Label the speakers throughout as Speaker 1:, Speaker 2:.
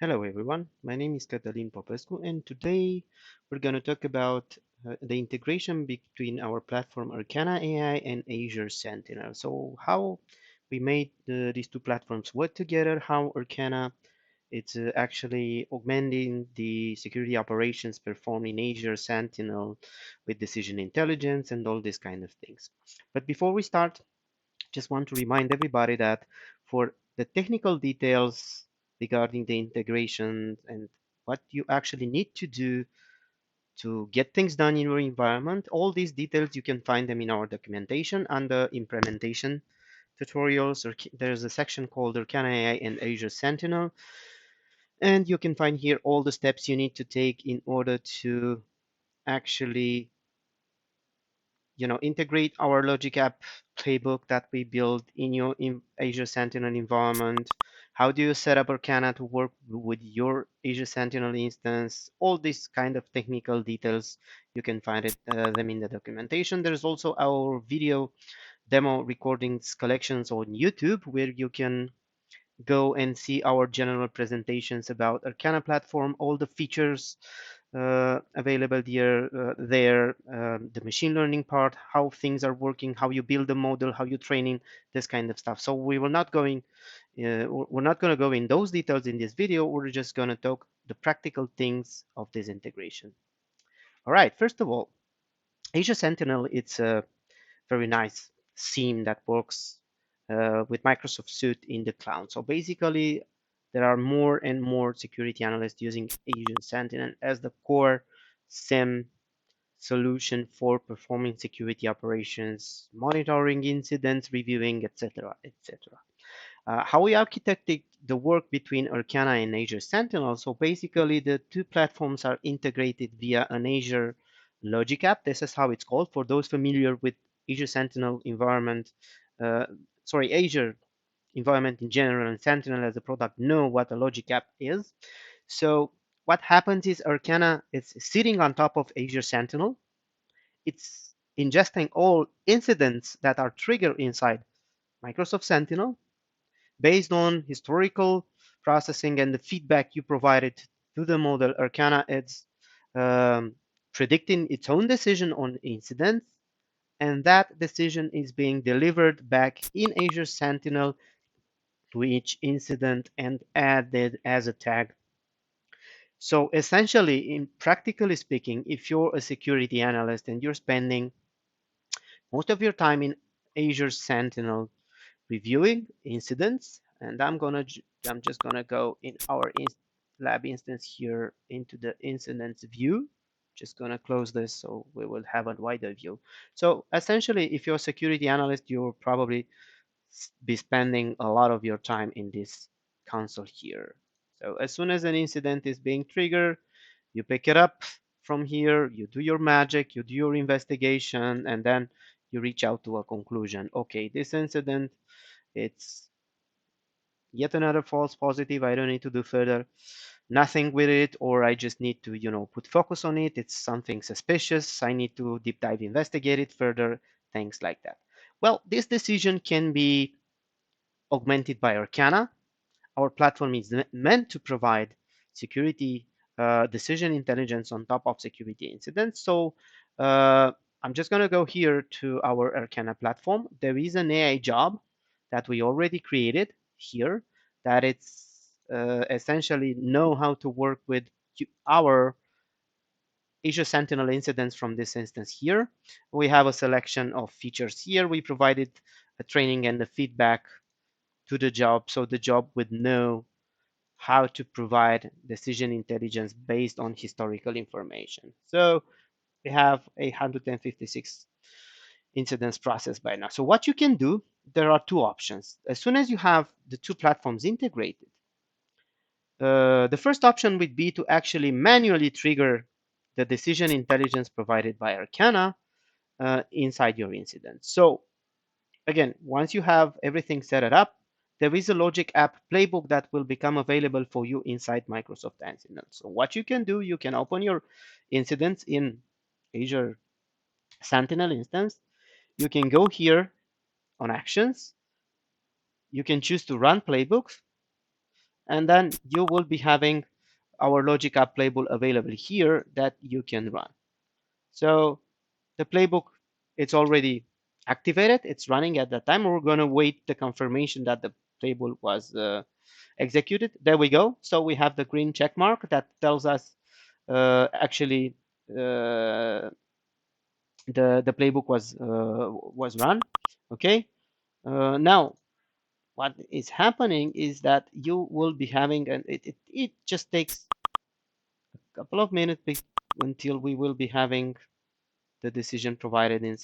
Speaker 1: Hello everyone, my name is Catalin Popescu and today we're going to talk about the integration between our platform Arcanna AI and Azure Sentinel. So how we made these two platforms work together, how Arcanna it's actually augmenting the security operations performed in Azure Sentinel with decision intelligence and all these kind of things. But before we start, just want to remind everybody that for the technical details regarding the integration and what you actually need to do to get things done in your environment, all these details you can find them in our documentation under implementation tutorials. Or there's a section called Arcanna AI and Azure Sentinel, and you can find here all the steps you need to take in order to actually integrate our Logic App Playbook that we build in your Azure Sentinel environment. How do you set up Arcanna to work with your Azure Sentinel instance? All these kind of technical details, you can find them in the documentation. There's also our video demo recordings collections on YouTube where you can go and see our general presentations about Arcanna platform, all the features available there, the machine learning part, how things are working, how you build a model, how you training, this kind of stuff. So we will not going, we're not going to go in those details in this video. We're just going to talk the practical things of this integration. All right, first of all, Azure Sentinel, it's a very nice theme that works with Microsoft Suite in the cloud. So basically, there are more and more security analysts using Azure Sentinel as the core SIEM solution for performing security operations, monitoring incidents, reviewing, etc., etc. How we architected the work between Arcanna and Azure Sentinel. So basically, the two platforms are integrated via an Azure Logic App. This is how it's called for those familiar with Azure Sentinel environment. Uh, Azure environment in general and Sentinel as a product know what a Logic App is. So what happens is Arcanna is sitting on top of Azure Sentinel. It's ingesting all incidents that are triggered inside Microsoft Sentinel based on historical processing and the feedback you provided to the model. Arcanna is um, predicting its own decision on incidents, and that decision is being delivered back in Azure Sentinel to each incident and added as a tag. So essentially, in practically speaking, if you're a security analyst and you're spending most of your time in Azure Sentinel reviewing incidents, and I'm just gonna go in our lab instance here into the incidents view. Just gonna close this so we will have a wider view. So essentially, if you're a security analyst, you'll probably be spending a lot of your time in this console here. So as soon as an incident is being triggered, you pick it up from here, you do your magic, you do your investigation, and then you reach out to a conclusion. Okay, this incident, it's yet another false positive. I don't need to do further nothing with it, or I just need to, put focus on it. It's something suspicious. I need to deep dive investigate it further, things like that. Well, this decision can be augmented by Arcanna. Our platform is meant to provide security decision intelligence on top of security incidents. So I'm just going to go here to our Arcanna platform. There is an AI job that we already created here that it's essentially know how to work with our Azure Sentinel incidents from this instance here. We have a selection of features here. We provided a training and the feedback to the job so the job would know how to provide decision intelligence based on historical information. So we have 156 incidents processed by now. So what you can do, there are two options. As soon as you have the two platforms integrated, the first option would be to actually manually trigger the decision intelligence provided by Arcanna inside your incident. So again, once you have everything set it up, there is a Logic App Playbook that will become available for you inside Microsoft Sentinel. So what you can do, you can open your incidents in Azure Sentinel instance. You can go here on Actions. You can choose to run playbooks. and then you will be having our logic app playbook available here that you can run. So the playbook, it's already activated, it's running at that time. We're going to wait the confirmation that the playbook was executed. There we go. So we have the green check mark that tells us actually the playbook was run. Okay. Now what is happening is that you will be having, and it just takes a couple of minutes until we will be having the decision provided in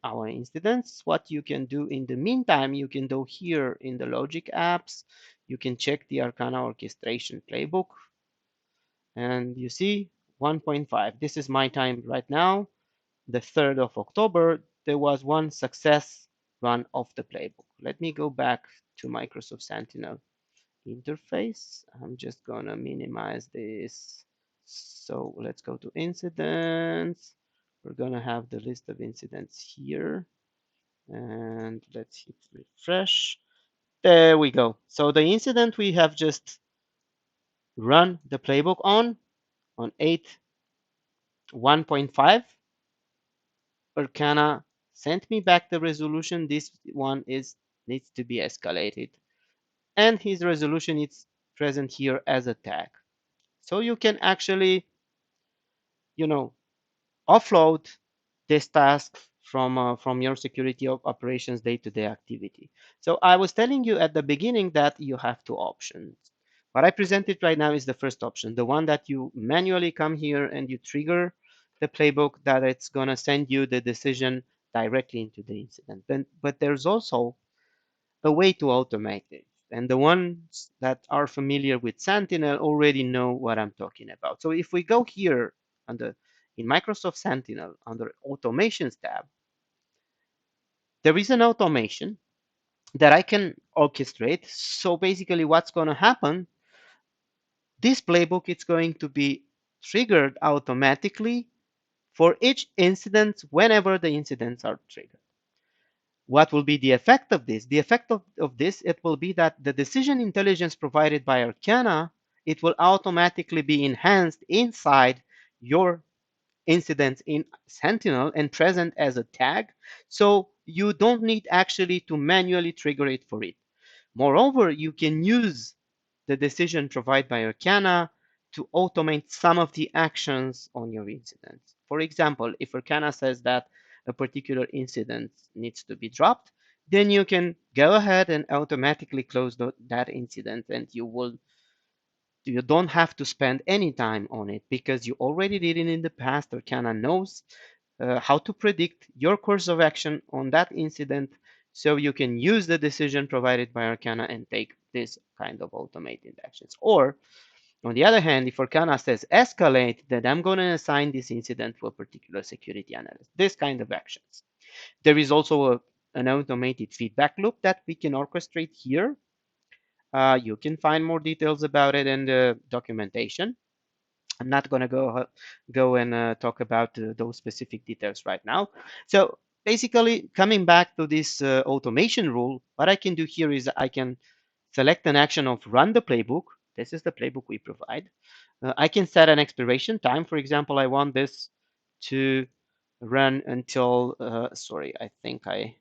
Speaker 1: our instance. What you can do in the meantime, you can go here in the logic apps, you can check the Arcanna orchestration playbook, and you see 1.5. This is my time right now, the 3rd of October. There was one success run of the playbook. Let me go back to Microsoft Sentinel interface. I'm just gonna minimize this. So let's go to incidents. We're gonna have the list of incidents here, and let's hit refresh. There we go. So the incident we have just run the playbook on 8 1.5, Arcanna sent me back the resolution. This one needs to be escalated, and his resolution is present here as a tag. So you can actually, you know, offload this task from your security operations day-to-day activity. So I was telling you at the beginning that you have two options. What I presented right now is the first option, the one that you manually come here and you trigger the playbook that it's going to send you the decision directly into the incident. But there's also a way to automate it. And the ones that are familiar with Sentinel already know what I'm talking about. So if we go here under in Microsoft Sentinel under Automations tab, there is an automation that I can orchestrate. So basically what's going to happen, this playbook is going to be triggered automatically for each incident whenever the incidents are triggered. What will be the effect of this? The effect of this, it will be that the decision intelligence provided by Arcanna, it will automatically be enhanced inside your incidents in Sentinel and present as a tag. So you don't need actually to manually trigger it for it. Moreover, you can use the decision provided by Arcanna to automate some of the actions on your incidents. For example, if Arcanna says that a particular incident needs to be dropped, then you can go ahead and automatically close that incident, and you don't have to spend any time on it because you already did it in the past. Arcanna knows how to predict your course of action on that incident, so you can use the decision provided by Arcanna and take this kind of automated actions. Or on the other hand, if Arcanna says escalate, then I'm going to assign this incident to a particular security analyst. This kind of actions. There is also an automated feedback loop that we can orchestrate here. You can find more details about it in the documentation. I'm not going to go and talk about those specific details right now. So basically, coming back to this automation rule, what I can do here is I can select an action of run the playbook. This is the playbook we provide. I can set an expiration time. For example, I want this to run until, sorry, I think I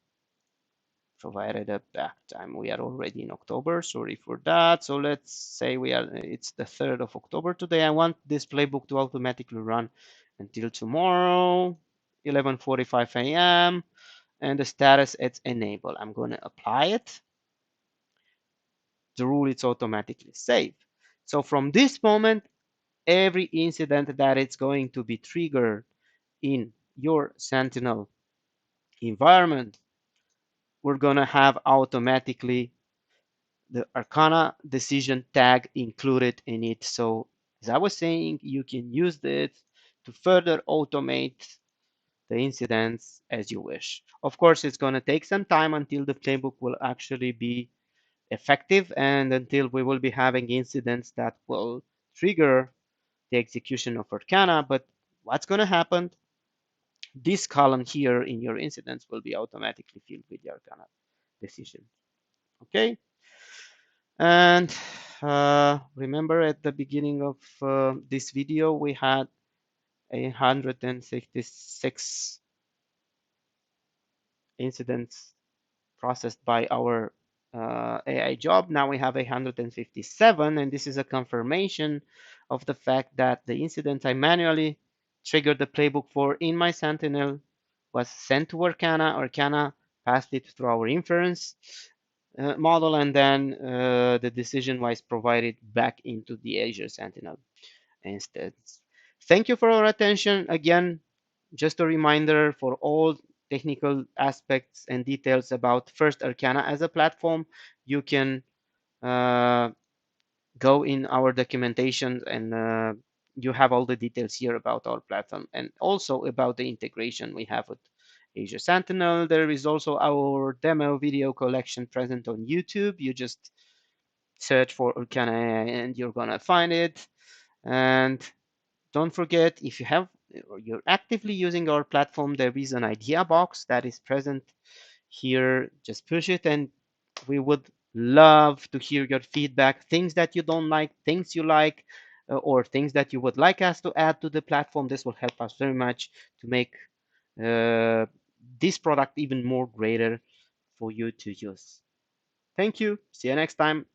Speaker 1: provided a back time. We are already in October. Sorry for that. So let's say it's the 3rd of October today. I want this playbook to automatically run until tomorrow, 11:45 a.m. And the status it's enable. I'm going to apply it. The rule is automatically saved. So from this moment, every incident that it's going to be triggered in your Sentinel environment, we're going to have automatically the Arcanna decision tag included in it. So as I was saying, you can use this to further automate the incidents as you wish. Of course, it's going to take some time until the playbook will actually be effective and until we will be having incidents that will trigger the execution of Arcanna. But what's going to happen? This column here in your incidents will be automatically filled with the Arcanna decision. Okay. And remember at the beginning of this video, we had 166 incidents processed by our AI job. Now we have 157, and this is a confirmation of the fact that the incident I manually triggered the playbook for in my Sentinel was sent to Arcanna. Arcanna passed it through our inference model, and then the decision was provided back into the Azure Sentinel instance. Thank you for your attention. Again, just a reminder for all technical aspects and details about first Arcanna as a platform, you can uh, go in our documentation and you have all the details here about our platform and also about the integration we have with Azure Sentinel. There is also our demo video collection present on YouTube. You just search for Arcanna and you're gonna find it. And don't forget, if you have or you're actively using our platform, there is an idea box that is present here. Just push it, and we would love to hear your feedback, things that you don't like, things you like, or things that you would like us to add to the platform. This will help us very much to make uh, this product even more greater for you to use. Thank you. See you next time.